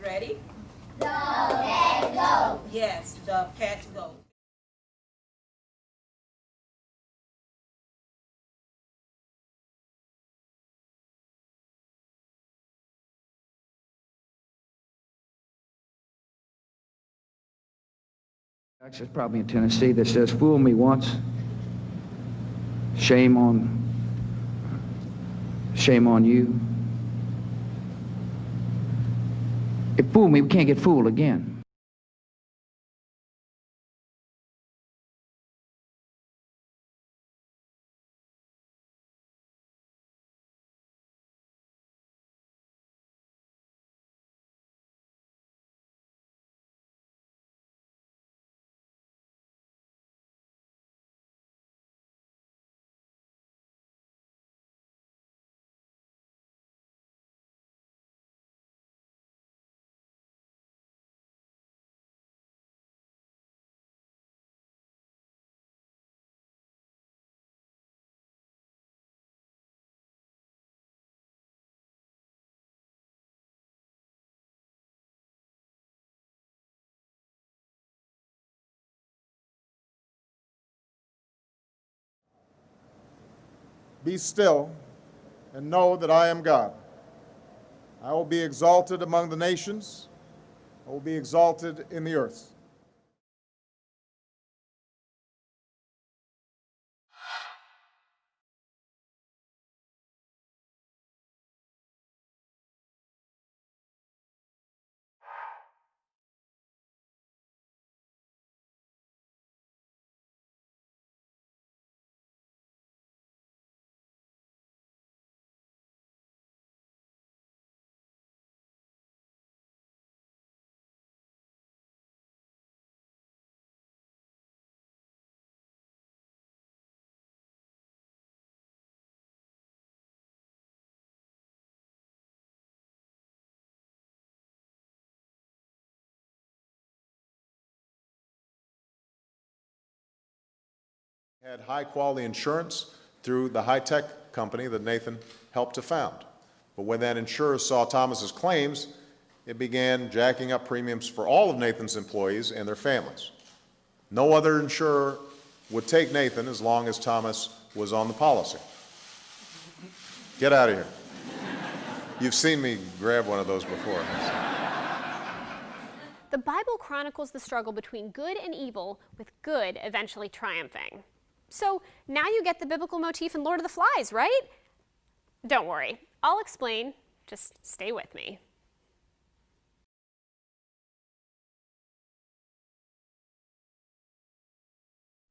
Ready? The pet goat. Yes, the pet goat. It's probably in Tennessee that says, "Fool me once, shame on you." If fool me, we can't get fooled again. Be still and know that I am God. I will be exalted among the nations. I will be exalted in the earth. Had high-quality insurance through the high-tech company that Nathan helped to found. But when that insurer saw Thomas's claims, it began jacking up premiums for all of Nathan's employees and their families. No other insurer would take Nathan as long as Thomas was on the policy. Get out of here. You've seen me grab one of those before. The Bible chronicles the struggle between good and evil, with good eventually triumphing. So now you get the biblical motif in Lord of the Flies, right? Don't worry, I'll explain. Just stay with me.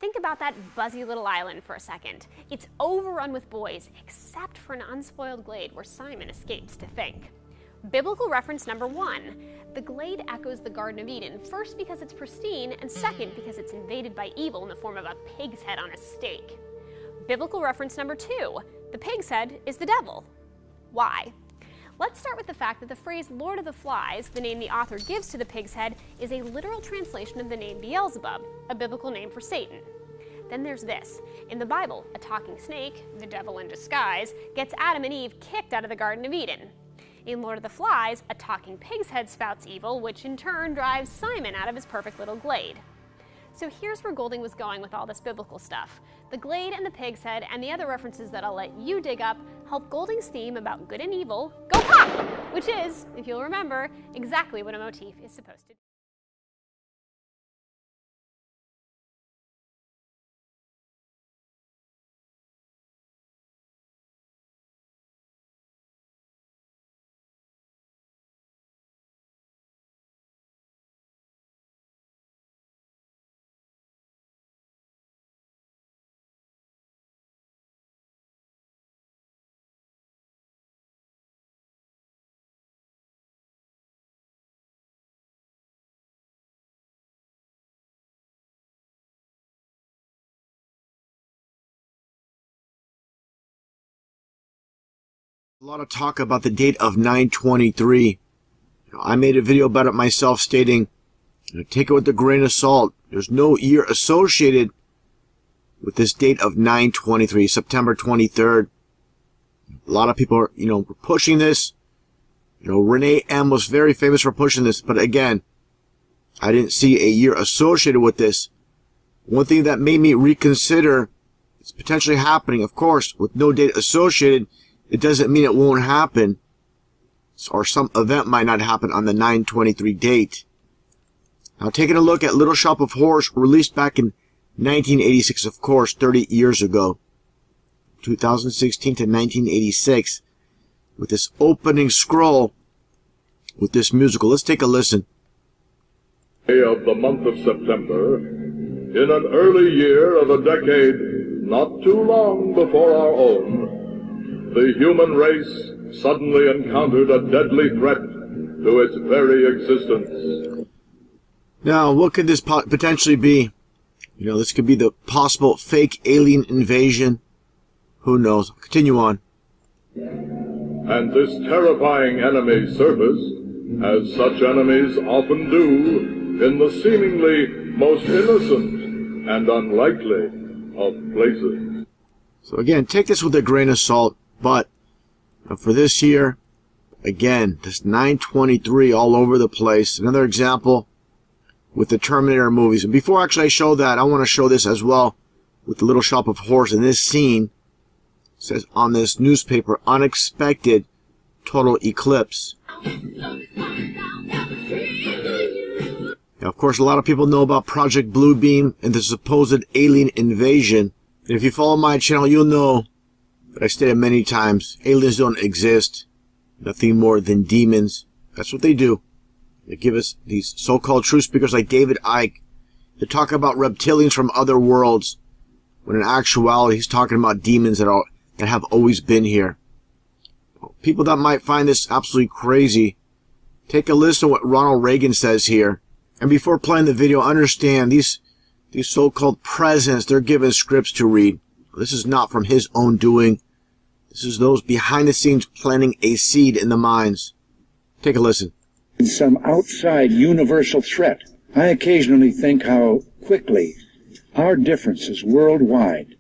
Think about that buzzy little island for a second. It's overrun with boys, except for an unspoiled glade where Simon escapes to think. Biblical reference number 1. The glade echoes the Garden of Eden, first because it's pristine, and second because it's invaded by evil in the form of a pig's head on a stake. Biblical reference number 2. The pig's head is the devil. Why? Let's start with the fact that the phrase Lord of the Flies, the name the author gives to the pig's head, is a literal translation of the name Beelzebub, a biblical name for Satan. Then there's this. In the Bible, a talking snake, the devil in disguise, gets Adam and Eve kicked out of the Garden of Eden. In Lord of the Flies, a talking pig's head spouts evil, which in turn drives Simon out of his perfect little glade. So here's where Golding was going with all this biblical stuff. The glade and the pig's head and the other references that I'll let you dig up help Golding's theme about good and evil go pop, which is, if you'll remember, exactly what a motif is supposed to do. A lot of talk about the date of 9/23. I made a video about it myself stating, take it with a grain of salt. There's no year associated with this date of 9/23, September 23rd. A lot of people are, pushing this. Renee M. was very famous for pushing this, but again, I didn't see a year associated with this. One thing that made me reconsider it's potentially happening, of course, with no date associated, it doesn't mean it won't happen, or some event might not happen on the 9/23 date. Now, taking a look at Little Shop of Horrors, released back in 1986, of course, 30 years ago, 2016 to 1986, with this opening scroll, with this musical. Let's take a listen. Of the month of September, in an early year of a decade not too long before our own, the human race suddenly encountered a deadly threat to its very existence. Now, what could this potentially be? This could be the possible fake alien invasion. Who knows? Continue on. And this terrifying enemy surfaced, as such enemies often do, in the seemingly most innocent and unlikely of places. So again, take this with a grain of salt, but for this year, again, this 9/23 all over the place. Another example with the Terminator movies. And before actually I show that, I want to show this as well with the Little Shop of Horrors. In this scene, it says on this newspaper, unexpected total eclipse. Now, of course, a lot of people know about Project Bluebeam and the supposed alien invasion. And if you follow my channel, you'll know that I stated many times, aliens don't exist. Nothing more than demons. That's what they do. They give us these so-called truth speakers like David Icke to talk about reptilians from other worlds, when in actuality he's talking about demons that have always been here. People that might find this absolutely crazy, take a listen to what Ronald Reagan says here. And before playing the video, understand these so-called presidents, they're given scripts to read. This is not from his own doing. This is those behind the scenes planting a seed in the minds. Take a listen. Some outside universal threat. I occasionally think how quickly our differences worldwide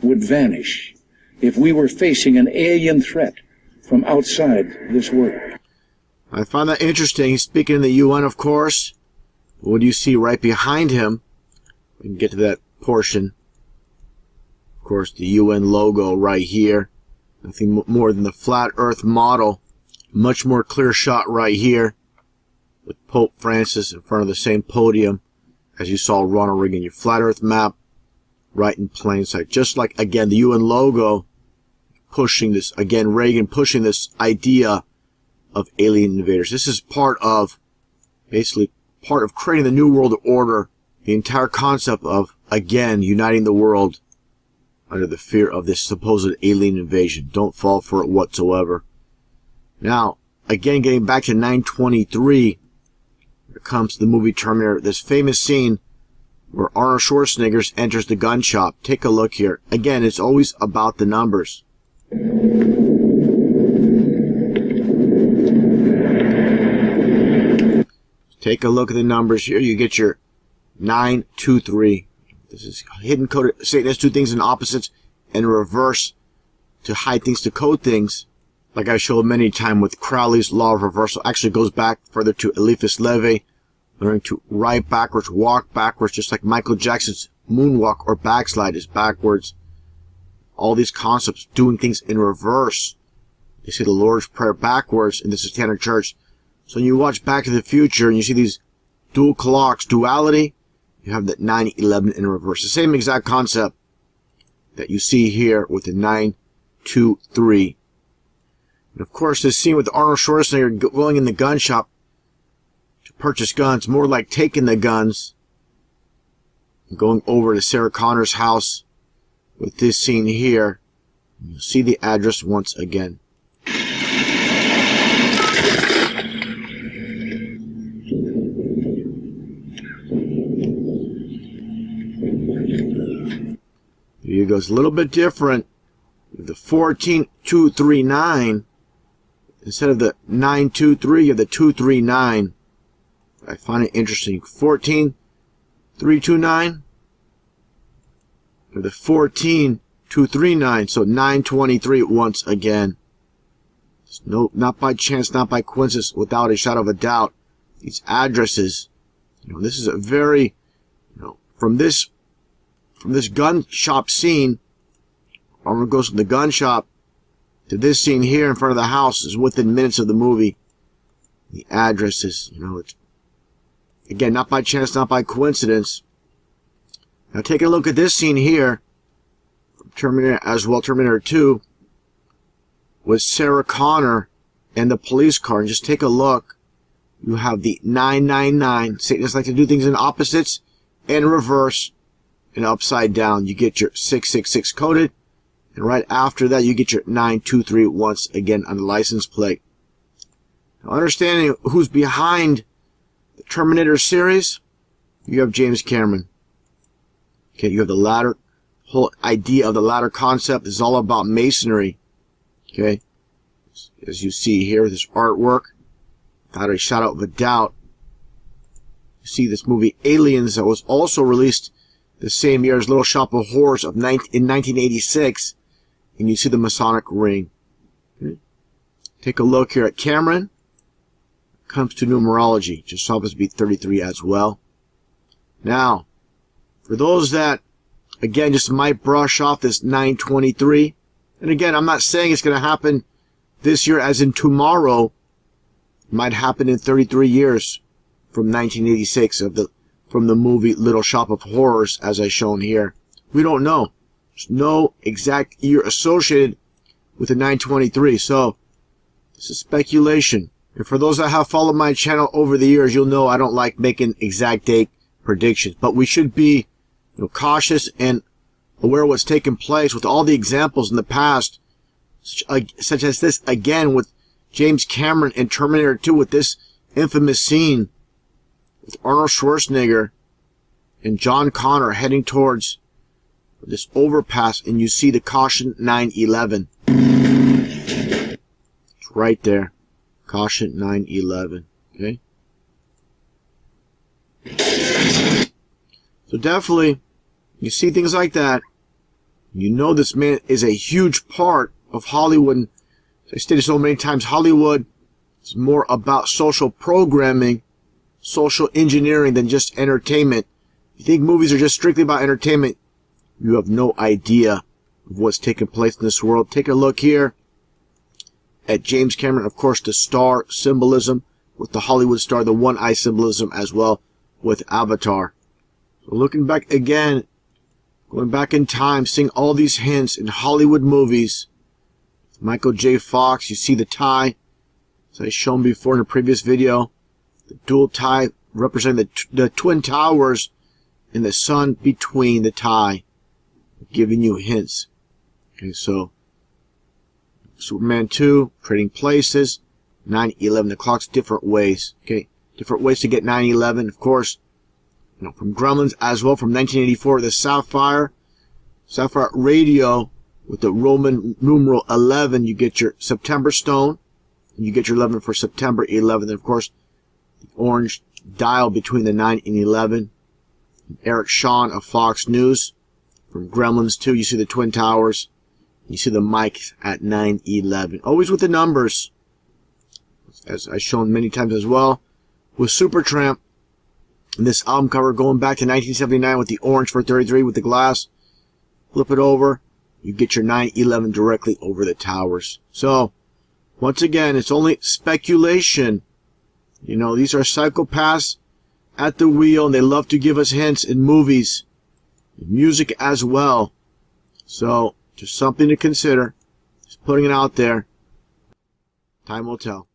would vanish if we were facing an alien threat from outside this world. I find that interesting. He's speaking in the UN, of course. What do you see right behind him? We can get to that portion. Of course, the UN logo right here. Nothing more than the flat earth model. Much more clear shot right here, with Pope Francis in front of the same podium as you saw Ronald Reagan. Your flat earth map right in plain sight. Just like, again, the UN logo pushing this, again, Reagan pushing this idea of alien invaders. This is basically part of creating the New World Order, the entire concept of, again, uniting the world under the fear of this supposed alien invasion. Don't fall for it whatsoever. Now, again, getting back to 9/23, here comes the movie Terminator, this famous scene where Arnold Schwarzenegger enters the gun shop. Take a look here. Again, it's always about the numbers. Take a look at the numbers here. You get your 923. This is hidden code. Satan has two things in opposites and in reverse to hide things, to code things. Like I showed many times with Crowley's law of reversal. Actually goes back further to Eliphas Levi, learning to write backwards, walk backwards, just like Michael Jackson's moonwalk or backslide is backwards. All these concepts, doing things in reverse. You see the Lord's Prayer backwards in the Satanic Church. So when you watch Back to the Future and you see these dual clocks, duality, you have that 9/11 in reverse. The same exact concept that you see here with the 923. And of course, this scene with Arnold Schwarzenegger going in the gun shop to purchase guns, more like taking the guns, and going over to Sarah Connor's house with this scene here. You'll see the address once again. Here goes a little bit different. The 14239 instead of the 923, you have the 239. I find it interesting. 14329 or the 14239. So 923 once again. No, not by chance, not by coincidence, without a shadow of a doubt. These addresses, this is a very, from this gun shop scene, armor goes from the gun shop to this scene here in front of the house is within minutes of the movie. The addresses, it's, again, not by chance, not by coincidence. Now take a look at this scene here, Terminator as well, Terminator 2, with Sarah Connor and the police car. And just take a look. You have the 999. Satanists like to do things in opposites and reverse and upside down. You get your 666 coded. And right after that, you get your 923 once again on the license plate. Now, understanding who's behind the Terminator series, you have James Cameron. Okay, you have the ladder. Whole idea of the ladder concept is all about masonry. Okay, as you see here, this artwork, without a shadow of a doubt. You see this movie Aliens that was also released the same year as Little Shop of Horrors in 1986, and you see the Masonic ring. Okay. Take a look here at Cameron. Comes to numerology, just happens to be 33 as well. Now, for those that, again, just might brush off this 923, and again, I'm not saying it's going to happen this year as in tomorrow. It might happen in 33 years from 1986 from the movie Little Shop of Horrors, as I shown here. We don't know. There's no exact year associated with the 923, so this is speculation. And for those that have followed my channel over the years, you'll know I don't like making exact date predictions, but we should be cautious and aware of what's taken place with all the examples in the past, such as this, again, with James Cameron in Terminator 2, with this infamous scene with Arnold Schwarzenegger and John Connor heading towards this overpass, and you see the caution 911. It's right there. Caution 911. Okay? So definitely, you see things like that, you know this man is a huge part of Hollywood. As I stated so many times, Hollywood is more about social programming, social engineering than just entertainment. If you think movies are just strictly about entertainment, you have no idea of what's taking place in this world. Take a look here at James Cameron, of course, the star symbolism with the Hollywood star, the one eye symbolism as well with Avatar. So looking back again, going back in time, seeing all these hints in Hollywood movies. Michael J. Fox, you see the tie, as I shown before in a previous video. The dual tie representing the Twin Towers and the sun between the tie, giving you hints. Okay, so Superman 2, Trading Places, 9/11, the clock's different ways. Okay, different ways to get 9/11, of course. From Gremlins as well, from 1984, the Sapphire radio with the Roman numeral 11. You get your September stone, and you get your 11 for September 11th. And of course, the orange dial between the 9 and 11. Eric Shawn of Fox News. From Gremlins 2, you see the Twin Towers. You see the mic at 9/11. Always with the numbers, as I've shown many times as well. With Supertramp, and this album cover going back to 1979 with the orange for 33 with the glass. Flip it over, you get your 9/11 directly over the towers. So, once again, it's only speculation. These are psychopaths at the wheel, and they love to give us hints in movies, in music as well. So, just something to consider. Just putting it out there. Time will tell.